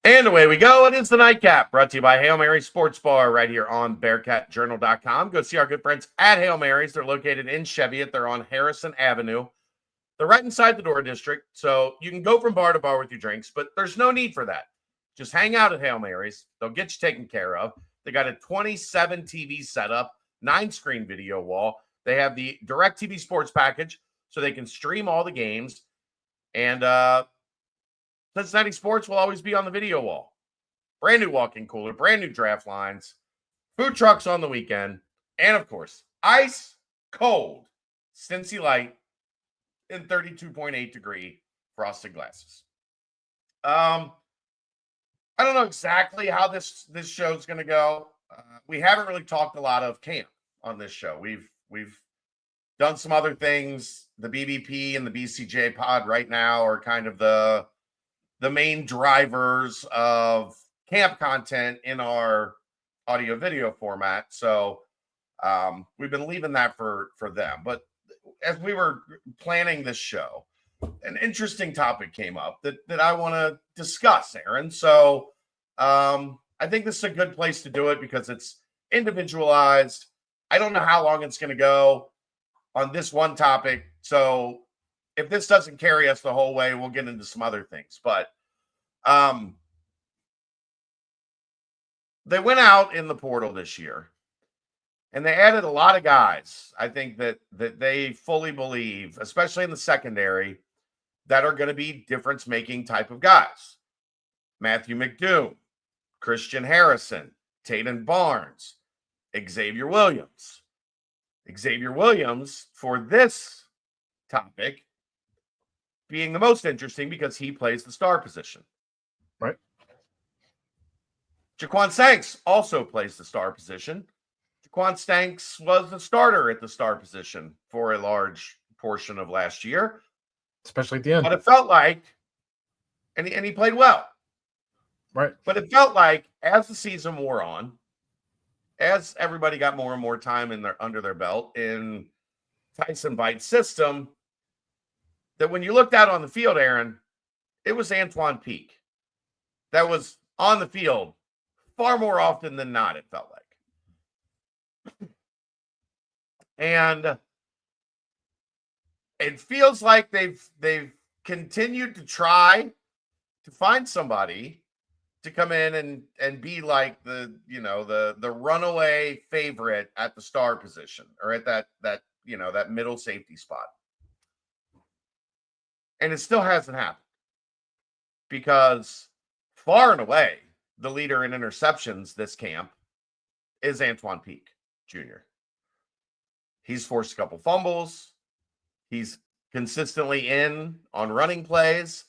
And away we go. It is the Nightcap, brought to you by Hail Mary Sports Bar right here on BearcatJournal.com. Go see our good friends at Hail Mary's. They're located in Cheviot. They're on Harrison Avenue. They're right inside the Dora district, so you can go from bar to bar with your drinks, but there's no need for that. Just hang out at Hail Mary's. They'll get you taken care of. They got a 27 TV setup, 9-screen video wall. They have the DirecTV Sports package, so they can stream all the games. And Cincinnati Sports will always be on the video wall. Brand new walk-in cooler, brand new draft lines, food trucks on the weekend, and of course, ice cold Cincy Light in 32.8 degree frosted glasses. I don't know exactly how this show's going to go. We haven't really talked a lot of camp on this show. We've done some other things. The BBP and the BCJ pod right now are kind of the main drivers of camp content in our audio video format. So we've been leaving that for them. But as we were planning this show, an interesting topic came up that I want to discuss, Aaron. So I think this is a good place to do it because it's individualized. I don't know how long it's going to go on this one topic. So if this doesn't carry us the whole way, we'll get into some other things. But they went out in the portal this year, and they added a lot of guys. I think that they fully believe, especially in the secondary, that are going to be difference-making type of guys. Matthew McDoom, Christian Harrison, Taden Barnes, Xavier Williams. Xavier Williams, for this topic, being the most interesting because he plays the star position. Right. Jiquan Sanks also plays the star position. Jiquan Sanks was the starter at the star position for a large portion of last year. Especially at the end. But it felt like, and he played well. Right. But it felt like as the season wore on, as everybody got more and more time under their belt in Tyson Veidt's system, that when you looked out on the field, Aaron, it was Antwan Peek that was on the field far more often than not, it felt like. And it feels like they've continued to try to find somebody to come in and be like the runaway favorite at the star position or at that middle safety spot. And it still hasn't happened because far and away the leader in interceptions this camp is Antwan Peek Jr. He's forced a couple fumbles. He's consistently in on running plays.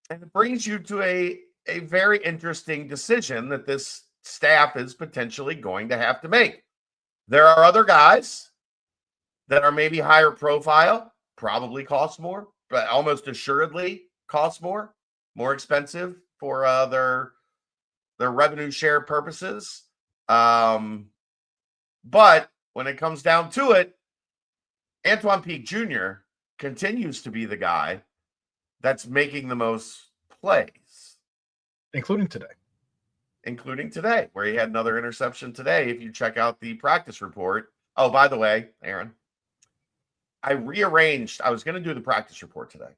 And it brings you to a very interesting decision that this staff is potentially going to have to make. There are other guys that are maybe higher profile, probably cost more, but almost assuredly cost more expensive for their revenue share purposes. But when it comes down to it, Antwan Peek Jr. continues to be the guy that's making the most plays. Including today, where he had another interception today. If you check out the practice report. Oh, by the way, Aaron, I rearranged. I was going to do the practice report today.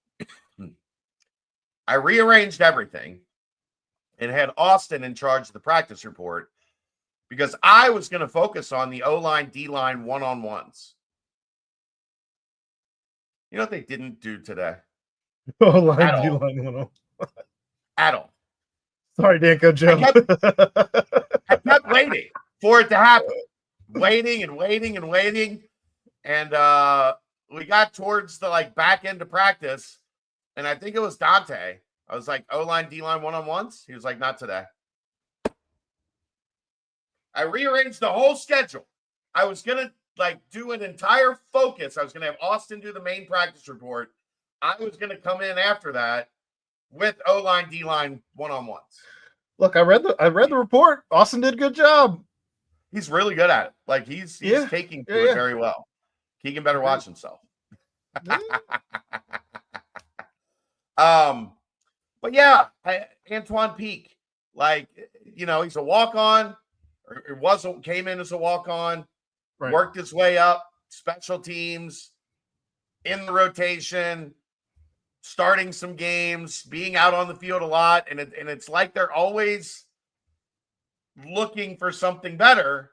I rearranged everything and had Austin in charge of the practice report because I was going to focus on the O-line, D-line one-on-ones. You know what they didn't do today? O-line, D-line one-on. At all. Sorry, Danko Joe. I kept waiting for it to happen. Waiting. And we got towards the back end of practice. And I think it was Dante. I was like, O-line, D-line one-on-ones. He was like, not today. I rearranged the whole schedule. I was going to do an entire focus. I was going to have Austin do the main practice report. I was going to come in after that with O-line, D-line one-on-ones. Look, I read the report. Austin did a good job. He's really good at it. He's taking to it very well. Keegan better watch himself. But yeah, Antwan Peek, like, he's a walk-on, or came in as a walk-on, right. Worked his way up, special teams, in the rotation, starting some games, being out on the field a lot, and it's like they're always looking for something better.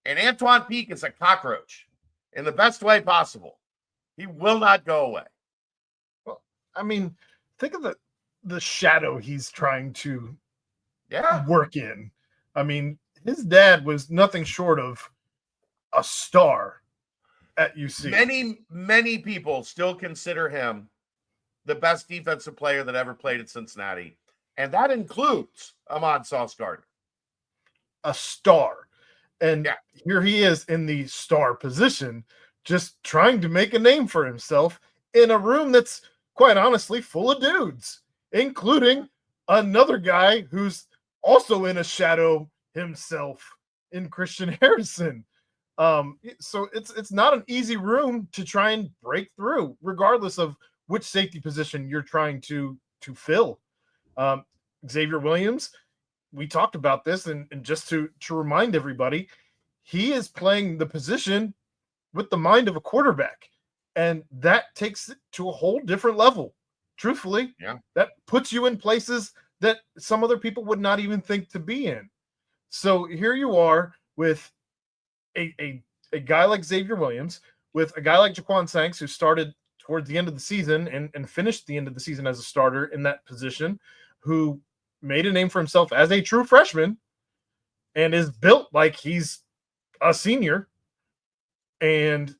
And Antwan Peek is a cockroach in the best way possible. He will not go away. Well, I mean, think of the shadow he's trying to work in. I mean, his dad was nothing short of a star at UC. Many people still consider him the best defensive player that ever played at Cincinnati. And that includes Ahmad Sauce Gardner. A star. And here he is in the star position, just trying to make a name for himself in a room that's quite honestly full of dudes, including another guy who's also in a shadow himself in Christian Harrison. So it's not an easy room to try and break through, regardless of which safety position you're trying to fill. Xavier Williams, we talked about this, and just to remind everybody, he is playing the position with the mind of a quarterback, and that takes it to a whole different level. Truthfully, that puts you in places that some other people would not even think to be in. So here you are with a guy like Xavier Williams, with a guy like Jiquan Sanks, who started towards the end of the season and finished the end of the season as a starter in that position, who made a name for himself as a true freshman and is built like he's a senior. And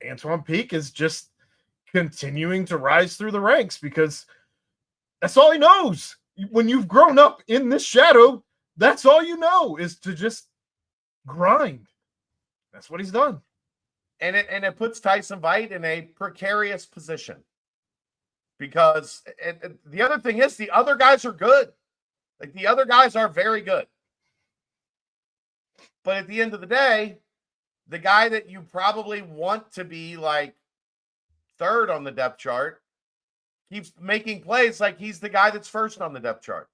Antwan Peek is just continuing to rise through the ranks because that's all he knows. When you've grown up in this shadow, that's all you know, is to just grind. That's what he's done. And it puts Tyson Veidt in a precarious position, because the other thing is the other guys are good. Like, the other guys are very good. But at the end of the day, the guy that you probably want to be like third on the depth chart keeps making plays like he's the guy that's first on the depth chart.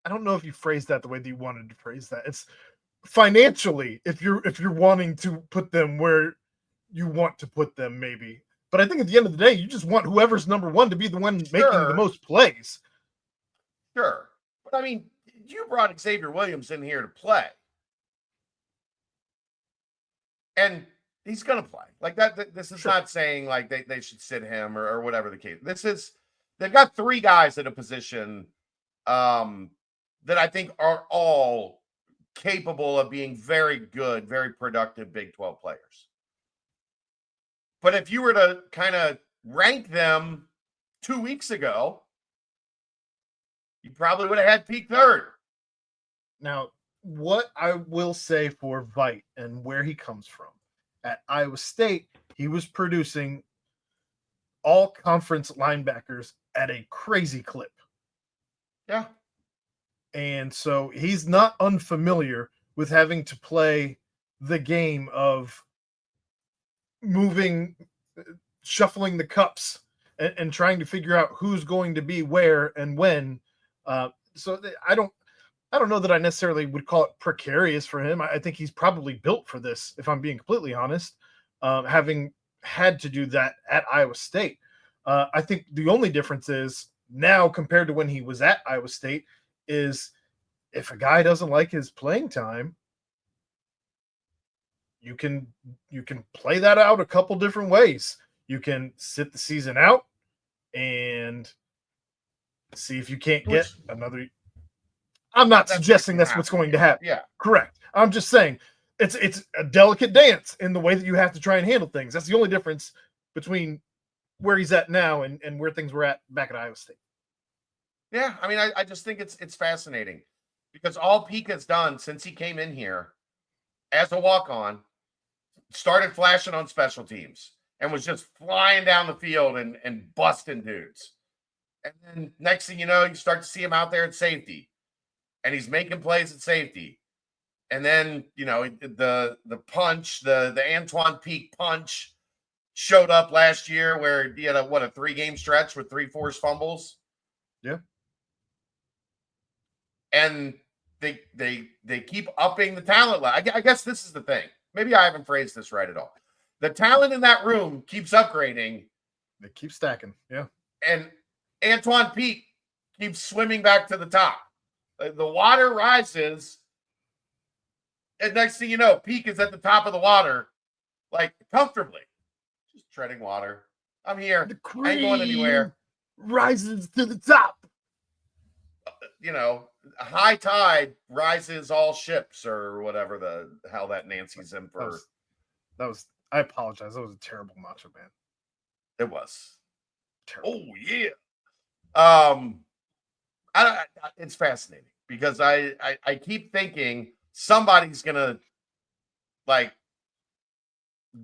I don't know if you phrased that the way that you wanted to phrase that. It's financially, if you're wanting to put them where you want to put them, maybe. But I think at the end of the day, you just want whoever's number one to be the one making the most plays. Sure. But I mean, you brought Xavier Williams in here to play. And he's going to play. Like, that. This is not saying like they should sit him or whatever the case. They've got three guys at a position that I think are all capable of being very good, very productive Big 12 players. But if you were to kind of rank them 2 weeks ago, you probably would have had Peek third. Now, what I will say for Veidt and where he comes from, at Iowa State, he was producing all conference linebackers at a crazy clip. Yeah. And so he's not unfamiliar with having to play the game of moving, shuffling the cups and trying to figure out who's going to be where and when. So I don't know that I necessarily would call it precarious for him. I think he's probably built for this, if I'm being completely honest, having had to do that at Iowa State. I think the only difference is now compared to when he was at Iowa State is if a guy doesn't like his playing time, you can play that out a couple different ways. You can sit the season out and see if you can't get another. I'm not suggesting that's what's going to happen. Yeah, correct. I'm just saying it's a delicate dance in the way that you have to try and handle things. That's the only difference between where he's at now and where things were at back at Iowa State. Yeah, I mean, I just think it's fascinating because all Peek has done since he came in here as a walk-on, started flashing on special teams and was just flying down the field and busting dudes. And then next thing you know, you start to see him out there at safety, and he's making plays at safety. And then, the punch, the Antwan Peek punch showed up last year where he had a 3-game stretch with 3 forced fumbles. Yeah. And they keep upping the talent. I guess this is the thing. Maybe I haven't phrased this right at all. The talent in that room keeps upgrading. They keep stacking. Yeah. And Antwan Peek keeps swimming back to the top. The water rises. And next thing you know, Peek is at the top of the water, like comfortably. Just treading water. I'm here. I ain't going anywhere. Rises to the top. High tide rises all ships, or whatever the hell that Nancy's in for. That was I apologize. That was a terrible Macho Man. It was. Terrible. Oh yeah. It's fascinating because I keep thinking somebody's gonna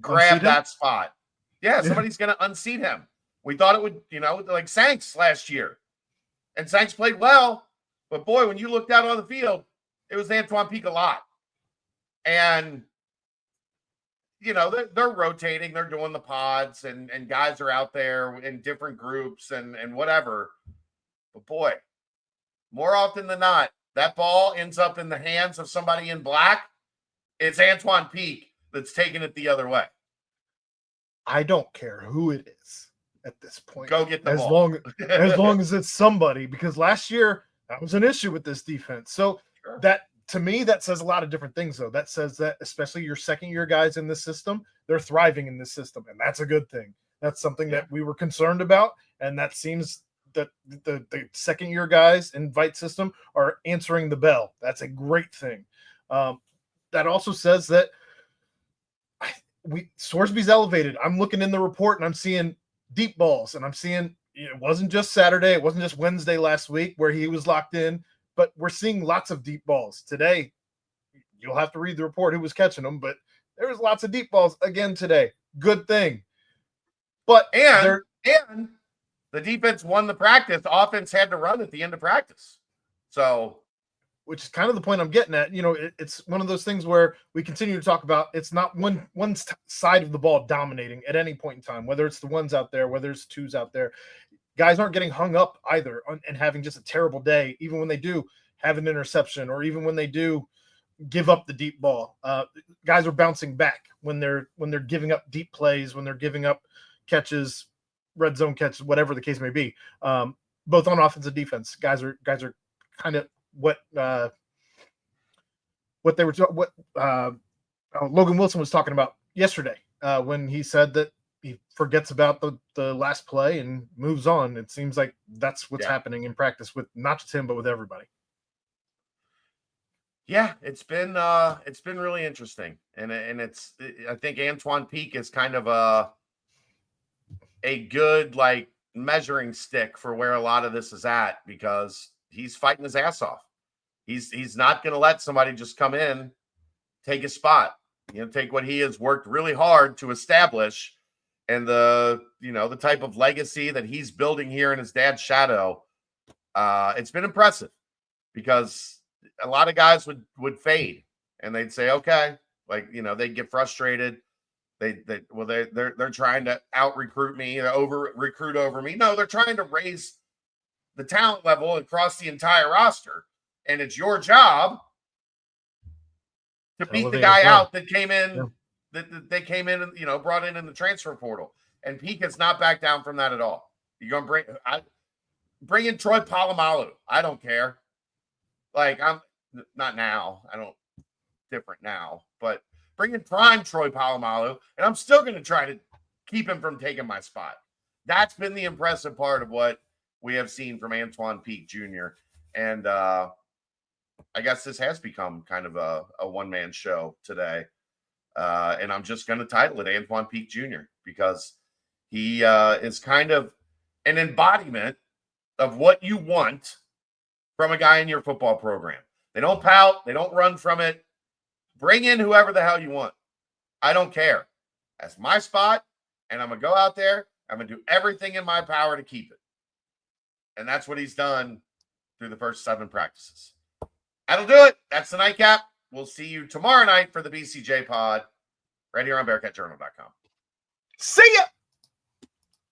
grab that spot. Yeah, somebody's gonna unseat him. We thought it would, like Sanks last year. And Sanks played well, but boy, when you looked out on the field, it was Antwan Peek a lot. And they're rotating, they're doing the pods, and guys are out there in different groups and whatever. But boy, more often than not, that ball ends up in the hands of somebody in black. It's Antwan Peek that's taking it the other way. I don't care who it is at this point. Go get the ball. As long as it's somebody, because last year that was an issue with this defense. So that, to me, that says a lot of different things, though. That says that especially your second-year guys in this system, they're thriving in this system, and that's a good thing. That's something that we were concerned about, and that seems that the second-year guys in Veidt system are answering the bell. That's a great thing. That also says that Sorsby's elevated. I'm looking in the report, and I'm seeing deep balls, and I'm seeing it wasn't just Saturday, it wasn't just Wednesday last week where he was locked in, but we're seeing lots of deep balls today. You'll have to read the report who was catching them, but there was lots of deep balls again today. Good thing. But and the defense won the practice. The offense had to run at the end of practice. So, which is kind of the point I'm getting at. It's one of those things where we continue to talk about it's not one side of the ball dominating at any point in time, whether it's the ones out there, whether it's twos out there. Guys aren't getting hung up either and having just a terrible day, even when they do have an interception or even when they do give up the deep ball. Guys are bouncing back when they're giving up deep plays, when they're giving up catches, red zone catches, whatever the case may be. Both on offense and defense, guys are kind of what Logan Wilson was talking about yesterday when he said that he forgets about the last play and moves on. It seems like that's what's happening in practice with not just him, but with everybody. Yeah, it's been really interesting. And I think Antwan Peek is kind of a good measuring stick for where a lot of this is at, because he's fighting his ass off. He's not going to let somebody just come in, take his spot, take what he has worked really hard to establish, and the type of legacy that he's building here in his dad's shadow. It's been impressive, because a lot of guys would fade and they'd say, okay, they'd get frustrated. They're trying to out recruit me, over recruit over me. No, they're trying to raise the talent level across the entire roster. And it's your job to beat the guy out that came in, that they came in and, brought in the transfer portal. And Peek has not backed down from that at all. You're going to bring in Troy Polamalu. I don't care. I'm not now. I don't different now, but bring in prime Troy Polamalu, and I'm still going to try to keep him from taking my spot. That's been the impressive part of what we have seen from Antwan Peek Jr. And I guess this has become kind of a one-man show today. And I'm just going to title it Antwan Peek Jr. because he is kind of an embodiment of what you want from a guy in your football program. They don't pout. They don't run from it. Bring in whoever the hell you want. I don't care. That's my spot, and I'm going to go out there. I'm going to do everything in my power to keep it. And that's what he's done through the first 7 practices. That'll do it. That's the nightcap. We'll see you tomorrow night for the BCJ pod right here on BearcatJournal.com. See ya.